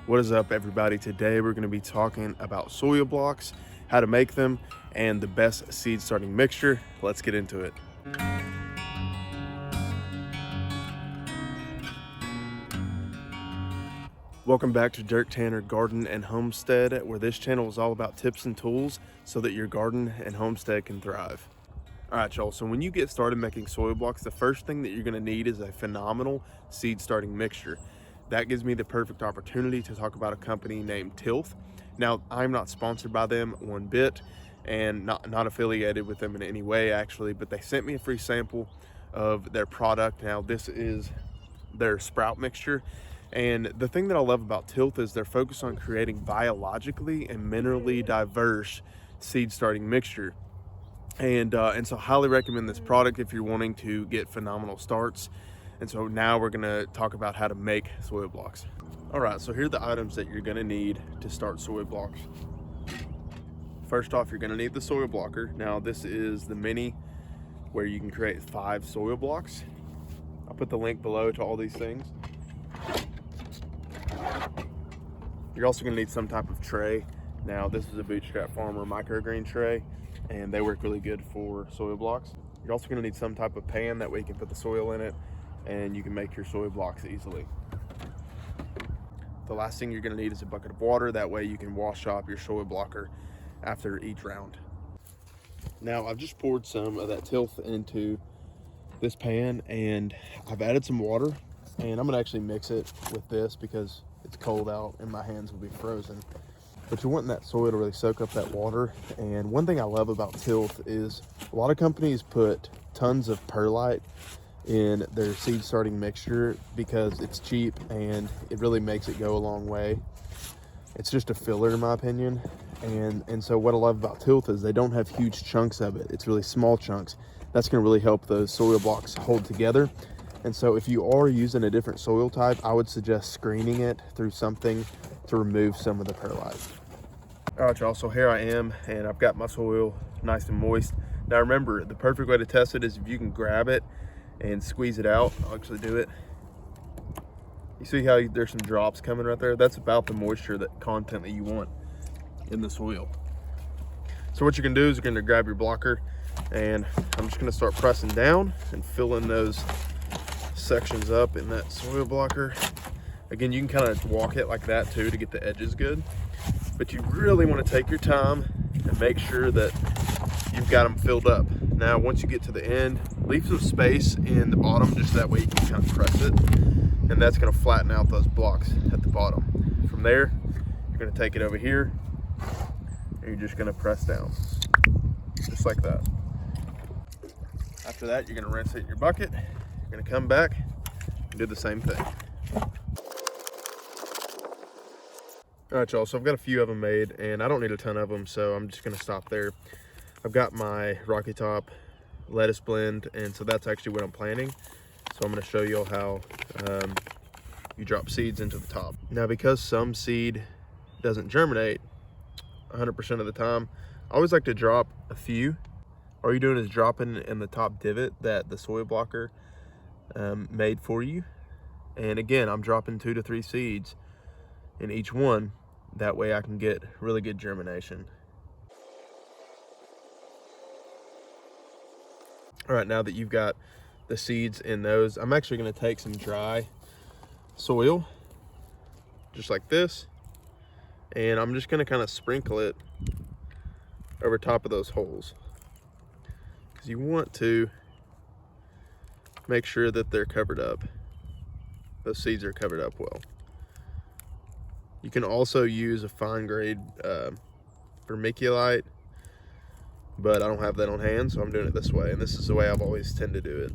What is up, everybody? Today we're going to be talking about soil blocks, how to make them, and the best seed starting mixture. Let's get into it. Welcome back to Dirk Tanner Garden and Homestead, where this channel is all about tips and tools so that your garden and homestead can thrive. All right, y'all, so when you get started making soil blocks, the first thing that you're going to need is a phenomenal seed starting mixture. That gives me the perfect opportunity to talk about a company named Tilth. Now, I'm not sponsored by them one bit and not affiliated with them in any way, actually, but they sent me a free sample of their product. Now, this is their sprout mixture. And the thing that I love about Tilth is they're focused on creating biologically and minerally diverse seed starting mixture. And so I highly recommend this product if you're wanting to get phenomenal starts. And so now we're gonna talk about how to make soil blocks. All right, so here are the items that you're gonna need to start soil blocks. First off, you're gonna need the soil blocker. Now this is the mini where you can create 5 soil blocks. I'll put the link below to all these things. You're also gonna need some type of tray. Now this is a Bootstrap Farmer microgreen tray, and they work really good for soil blocks. You're also gonna need some type of pan, that way you can put the soil in it and you can make your soil blocks easily. The last thing you're gonna need is a bucket of water. That way you can wash off your soil blocker after each round. Now I've just poured some of that Tilth into this pan and I've added some water, and I'm gonna actually mix it with this because it's cold out and my hands will be frozen. But you're wanting that soil to really soak up that water. And one thing I love about Tilth is a lot of companies put tons of perlite in their seed starting mixture because it's cheap and it really makes it go a long way. It's just a filler in my opinion. And so what I love about Tilth is they don't have huge chunks of it. It's really small chunks. That's gonna really help those soil blocks hold together. And so if you are using a different soil type, I would suggest screening it through something to remove some of the perlite. All right, y'all, so here I am, and I've got my soil nice and moist. Now remember, the perfect way to test it is if you can grab it and squeeze it out. I'll actually do it. You see how there's some drops coming right there? That's about the moisture, that content that you want in the soil. So what you're gonna do is you're gonna grab your blocker, and I'm just gonna start pressing down and filling those sections up in that soil blocker. Again, you can kind of walk it like that too to get the edges good, but you really want to take your time and make sure that you've got them filled up. Now once you get to the end, leave some space in the bottom, just that way you can kind of press it, and that's going to flatten out those blocks at the bottom. From there, you're going to take it over here and you're just going to press down just like that. After that, you're going to rinse it in your bucket. You're going to come back and do the same thing. All right, y'all, so I've got a few of them made, and I don't need a ton of them, so I'm just gonna stop there. I've got my Rocky Top lettuce blend, and so that's actually what I'm planting. So I'm gonna show y'all how you drop seeds into the top. Now, because some seed doesn't germinate 100% of the time, I always like to drop a few. All you're doing is dropping in the top divot that the soil blocker made for you. And again, I'm dropping 2 to 3 seeds in each one. That way I can get really good germination. All right, now that you've got the seeds in those, I'm actually gonna take some dry soil, just like this, and I'm just gonna kind of sprinkle it over top of those holes, because you want to make sure that they're covered up. Those seeds are covered up well. You can also use a fine grade vermiculite, but I don't have that on hand, so I'm doing it this way, and this is the way I've always tended to do it.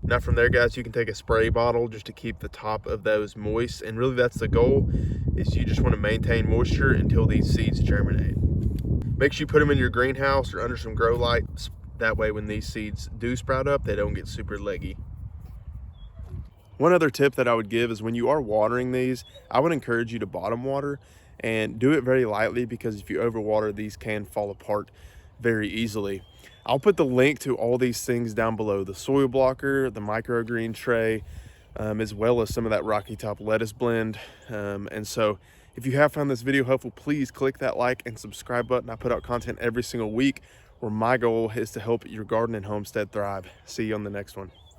Now from there, guys, you can take a spray bottle just to keep the top of those moist, and really that's the goal, is you just want to maintain moisture until these seeds germinate. Make sure you put them in your greenhouse or under some grow lights. That way when these seeds do sprout up, they don't get super leggy. One other tip that I would give is when you are watering these, I would encourage you to bottom water and do it very lightly, because if you overwater, these can fall apart very easily. I'll put the link to all these things down below, the soil blocker, the microgreen tray, as well as some of that Rocky Top lettuce blend. And so if you have found this video helpful, please click that like and subscribe button. I put out content every single week where my goal is to help your garden and homestead thrive. See you on the next one.